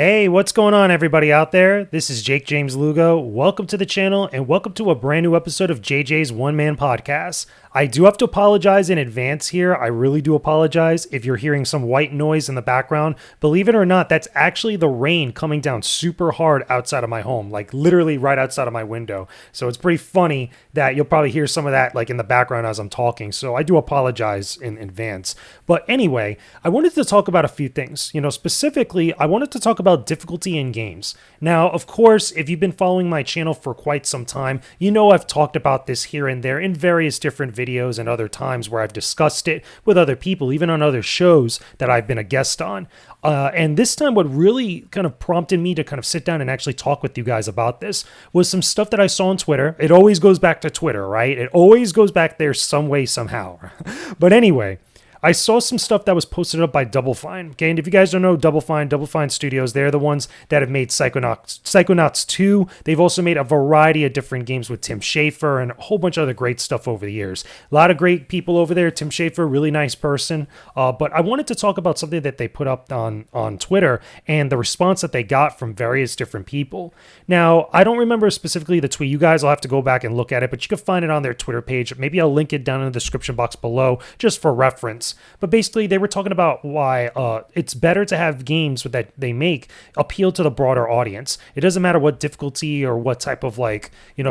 Hey, what's going on, everybody out there? This is Jakejames Lugo. Welcome to the channel and welcome to a brand new episode of JJ's One Man Podcast. I do have to apologize in advance here. I really do apologize if you're hearing some white noise in the background. Believe it or not, that's actually the rain coming down super hard outside of my home, like literally right outside of my window. So it's pretty funny that you'll probably hear some of that like in the background as I'm talking. So I do apologize in advance. But anyway, I wanted to talk about a few things. Specifically, I wanted to talk about difficulty in games. Now, of course, if you've been following my channel for quite some time, you know I've talked about this here and there in various different videos and other times where I've discussed it with other people, even on other shows that I've been a guest on. And this time, what really kind of prompted me to kind of sit down and actually talk with you guys about this was some stuff that I saw on Twitter. It always goes back to Twitter, right? It always goes back there some way, somehow. But anyway, I saw some stuff that was posted up by Double Fine. Okay, and if you guys don't know Double Fine Studios, they're the ones that have made Psychonauts 2. They've also made a variety of different games with Tim Schafer and a whole bunch of other great stuff over the years. A lot of great people over there. Tim Schafer, really nice person. But I wanted to talk about something that they put up on Twitter and the response that they got from various different people. Now, I don't remember specifically the tweet. You guys will have to go back and look at it, but you can find it on their Twitter page. Maybe I'll link it down in the description box below just for reference. But basically, they were talking about why it's better to have games that they make appeal to the broader audience. It doesn't matter what difficulty or what type of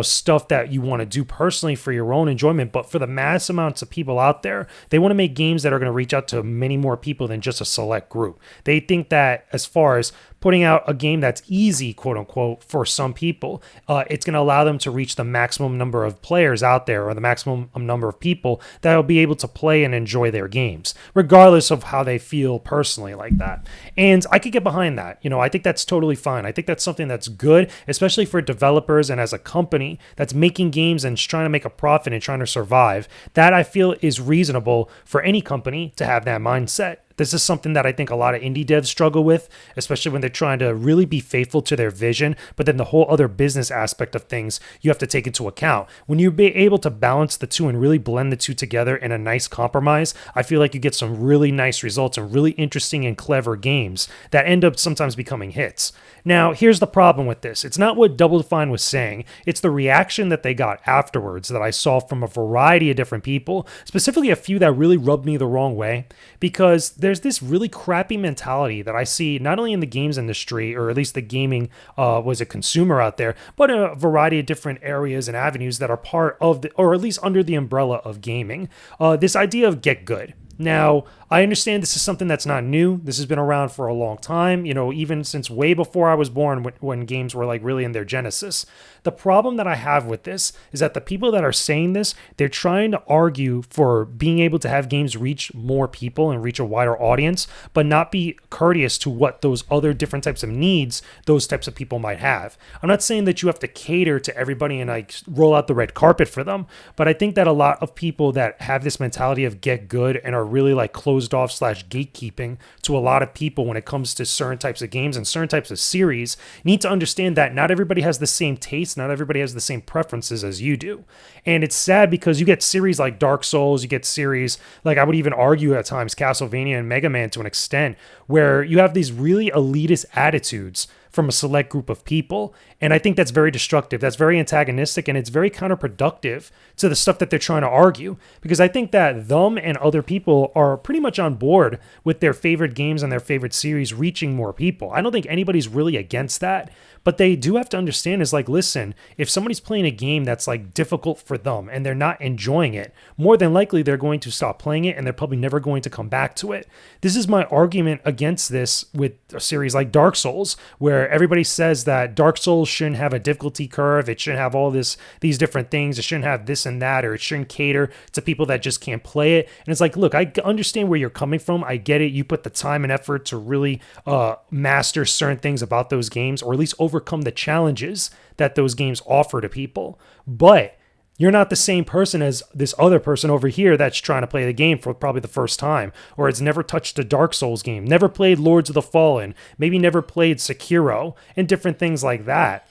stuff that you want to do personally for your own enjoyment, but for the mass amounts of people out there, they want to make games that are going to reach out to many more people than just a select group. They think that as far as putting out a game that's easy, quote unquote, for some people, it's going to allow them to reach the maximum number of players out there or the maximum number of people that will be able to play and enjoy their games, regardless of how they feel personally like that. And I could get behind that. I think that's totally fine. I think that's something that's good, especially for developers and as a company that's making games and trying to make a profit and trying to survive. That I feel is reasonable for any company to have that mindset. This is something that I think a lot of indie devs struggle with, especially when they're trying to really be faithful to their vision, but then the whole other business aspect of things you have to take into account. When you're able to balance the two and really blend the two together in a nice compromise, I feel like you get some really nice results and really interesting and clever games that end up sometimes becoming hits. Now, here's the problem with this. It's not what Double Fine was saying. It's the reaction that they got afterwards that I saw from a variety of different people, specifically a few that really rubbed me the wrong way, because there's this really crappy mentality that I see not only in the games industry, or at least the gaming was a consumer out there, but in a variety of different areas and avenues that are part of or at least under the umbrella of gaming. This idea of get good. Now, I understand this is something that's not new. This has been around for a long time, even since way before I was born when games were like really in their genesis. The problem that I have with this is that the people that are saying this, they're trying to argue for being able to have games reach more people and reach a wider audience, but not be courteous to what those other different types of needs those types of people might have. I'm not saying that you have to cater to everybody and like roll out the red carpet for them, but I think that a lot of people that have this mentality of get good and are really like closed off / gatekeeping to a lot of people when it comes to certain types of games and certain types of series need to understand that not everybody has the same taste, not everybody has the same preferences as you do. And it's sad because you get series like Dark Souls, you get series like, I would even argue at times, Castlevania and Mega Man to an extent, where you have these really elitist attitudes from a select group of people. And I think that's very destructive. That's very antagonistic, and it's very counterproductive to the stuff that they're trying to argue. Because I think that them and other people are pretty much on board with their favorite games and their favorite series reaching more people. I don't think anybody's really against that. But they do have to understand is like, listen, if somebody's playing a game that's like difficult for them and they're not enjoying it, more than likely they're going to stop playing it and they're probably never going to come back to it. This is my argument against this with a series like Dark Souls, where everybody says that Dark Souls shouldn't have a difficulty curve. It shouldn't have all these different things. It shouldn't have this and that, or it shouldn't cater to people that just can't play it. And it's like, look, I understand where you're coming from. I get it. You put the time and effort to really master certain things about those games, or at least overcome the challenges that those games offer to people. But you're not the same person as this other person over here that's trying to play the game for probably the first time, or has never touched a Dark Souls game, never played Lords of the Fallen, maybe never played Sekiro, and different things like that.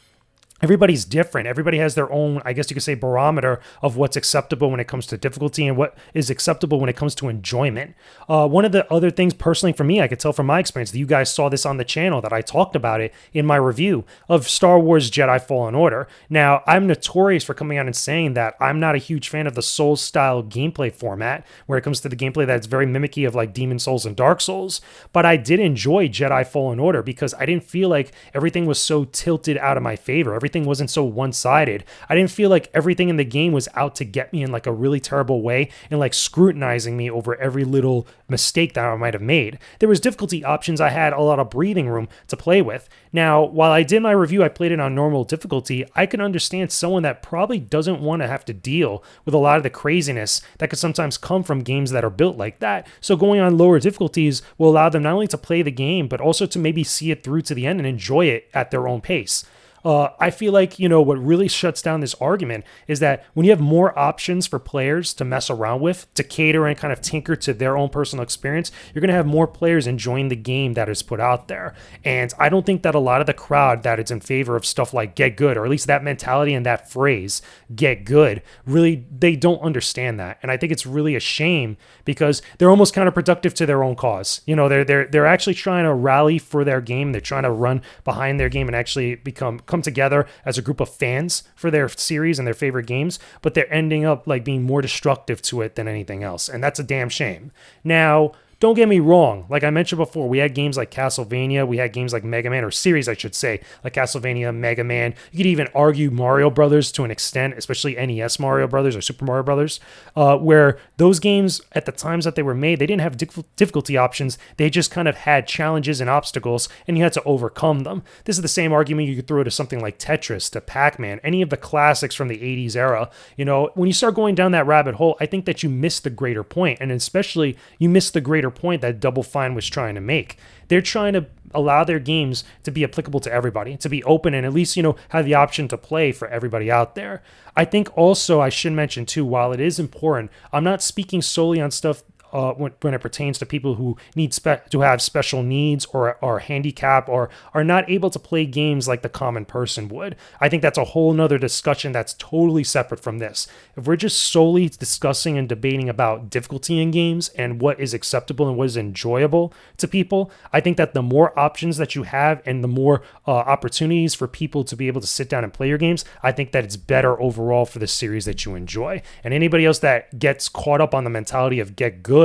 everybody's different. Everybody has their own, I guess you could say, barometer of what's acceptable when it comes to difficulty and what is acceptable when it comes to enjoyment. One of the other things personally for me, I could tell from my experience that you guys saw this on the channel, that I talked about it in my review of Star Wars Jedi Fallen Order. Now, I'm notorious for coming out and saying that I'm not a huge fan of the Souls style gameplay format where it comes to the gameplay that's very mimicky of like Demon Souls and Dark Souls, but I did enjoy Jedi Fallen Order because I didn't feel like everything was so tilted out of my favor. Everything wasn't so one-sided. I didn't feel like everything in the game was out to get me in like a really terrible way and like scrutinizing me over every little mistake that I might have made. There was difficulty options. I had a lot of breathing room to play with. Now, while I did my review, I played it on normal difficulty. I can understand someone that probably doesn't want to have to deal with a lot of the craziness that could sometimes come from games that are built like that. So going on lower difficulties will allow them not only to play the game, but also to maybe see it through to the end and enjoy it at their own pace. I feel like, what really shuts down this argument is that when you have more options for players to mess around with, to cater and kind of tinker to their own personal experience, you're going to have more players enjoying the game that is put out there. And I don't think that a lot of the crowd that is in favor of stuff like get good, or at least that mentality and that phrase, get good, really, they don't understand that. And I think it's really a shame because they're almost counterproductive to their own cause. They're actually trying to rally for their game. They're trying to run behind their game and actually come together as a group of fans for their series and their favorite games, but they're ending up like being more destructive to it than anything else. And that's a damn shame. Now, don't get me wrong. Like I mentioned before, we had games like Castlevania. We had games like Mega Man, or series, I should say, like Castlevania, Mega Man. You could even argue Mario Brothers to an extent, especially NES Mario Brothers or Super Mario Brothers, where those games, at the times that they were made, they didn't have difficulty options. They just kind of had challenges and obstacles, and you had to overcome them. This is the same argument you could throw to something like Tetris, to Pac-Man, any of the classics from the 80s era. When you start going down that rabbit hole, I think that you miss the greater point, and especially you miss the greater point that Double Fine was trying to make. They're trying to allow their games to be applicable to everybody, to be open, and at least, have the option to play for everybody out there. I think also I should mention too, while it is important, I'm not speaking solely on stuff when it pertains to people who need to have special needs or are handicapped or are not able to play games like the common person would. I think that's a whole nother discussion that's totally separate from this. If we're just solely discussing and debating about difficulty in games and what is acceptable and what is enjoyable to people, I think that the more options that you have and the more opportunities for people to be able to sit down and play your games, I think that it's better overall for the series that you enjoy. And anybody else that gets caught up on the mentality of get good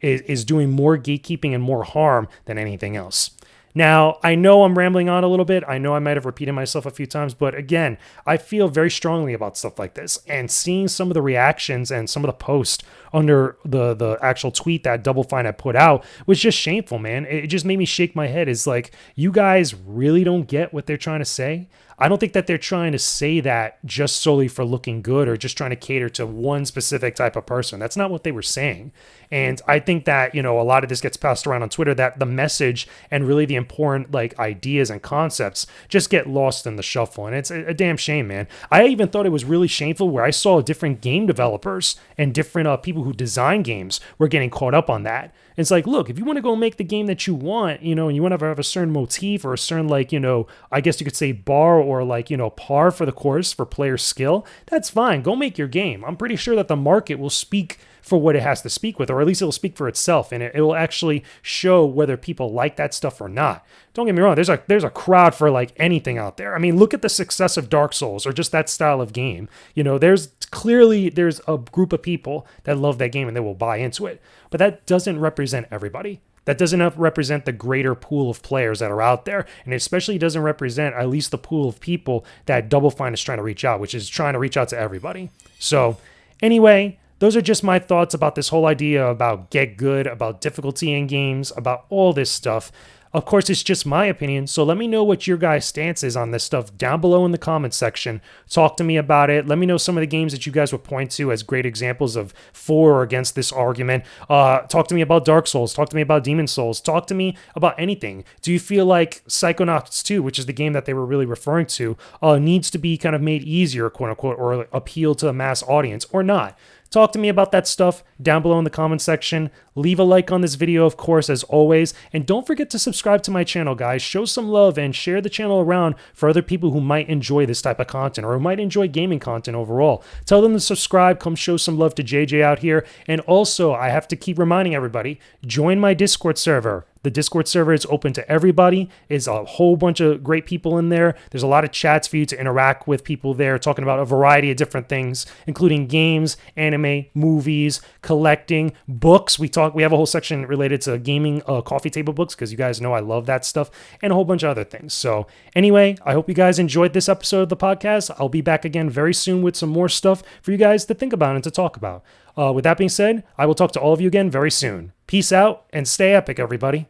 is doing more gatekeeping and more harm than anything else. Now, I know I'm rambling on a little bit. I know I might have repeated myself a few times, but again, I feel very strongly about stuff like this. And seeing some of the reactions and some of the posts under the actual tweet that Double Fine had put out was just shameful, man. It just made me shake my head. It's like, you guys really don't get what they're trying to say? I don't think that they're trying to say that just solely for looking good or just trying to cater to one specific type of person. That's not what they were saying. And I think that, a lot of this gets passed around on Twitter, that the message and really the important ideas and concepts just get lost in the shuffle. And it's a damn shame, man. I even thought it was really shameful where I saw different game developers and different people who design games were getting caught up on that. It's like, look, if you want to go make the game that you want, and you want to have a certain motif or a certain, I guess you could say bar or par for the course for player skill, that's fine. Go make your game. I'm pretty sure that the market will speak for what it has to speak with, or at least it'll speak for itself, and it will actually show whether people like that stuff or not. Don't get me wrong, there's a crowd for anything out there. I mean, look at the success of Dark Souls or just that style of game. There's a group of people that love that game and they will buy into it, but that doesn't represent everybody. That doesn't represent the greater pool of players that are out there, and it especially doesn't represent at least the pool of people that Double Fine is trying to reach out, which is trying to reach out to everybody. So anyway, those are just my thoughts about this whole idea about get good, about difficulty in games, about all this stuff. Of course, it's just my opinion, so let me know what your guys' stance is on this stuff down below in the comments section. Talk to me about it. Let me know some of the games that you guys would point to as great examples of for or against this argument. Talk to me about Dark Souls. Talk to me about Demon Souls. Talk to me about anything. Do you feel like Psychonauts 2, which is the game that they were really referring to, needs to be kind of made easier, quote unquote, or appeal to the mass audience or not? Talk to me about that stuff down below in the comment section. Leave a like on this video, of course, as always. And don't forget to subscribe to my channel, guys. Show some love and share the channel around for other people who might enjoy this type of content or who might enjoy gaming content overall. Tell them to subscribe. Come show some love to JJ out here. And also, I have to keep reminding everybody, join my Discord server. The Discord server is open to everybody. It's a whole bunch of great people in there. There's a lot of chats for you to interact with people there, talking about a variety of different things, including games, anime, movies, collecting, books. We have a whole section related to gaming, coffee table books, because you guys know I love that stuff, and a whole bunch of other things. So anyway, I hope you guys enjoyed this episode of the podcast. I'll be back again very soon with some more stuff for you guys to think about and to talk about. With that being said, I will talk to all of you again very soon. Peace out and stay epic, everybody.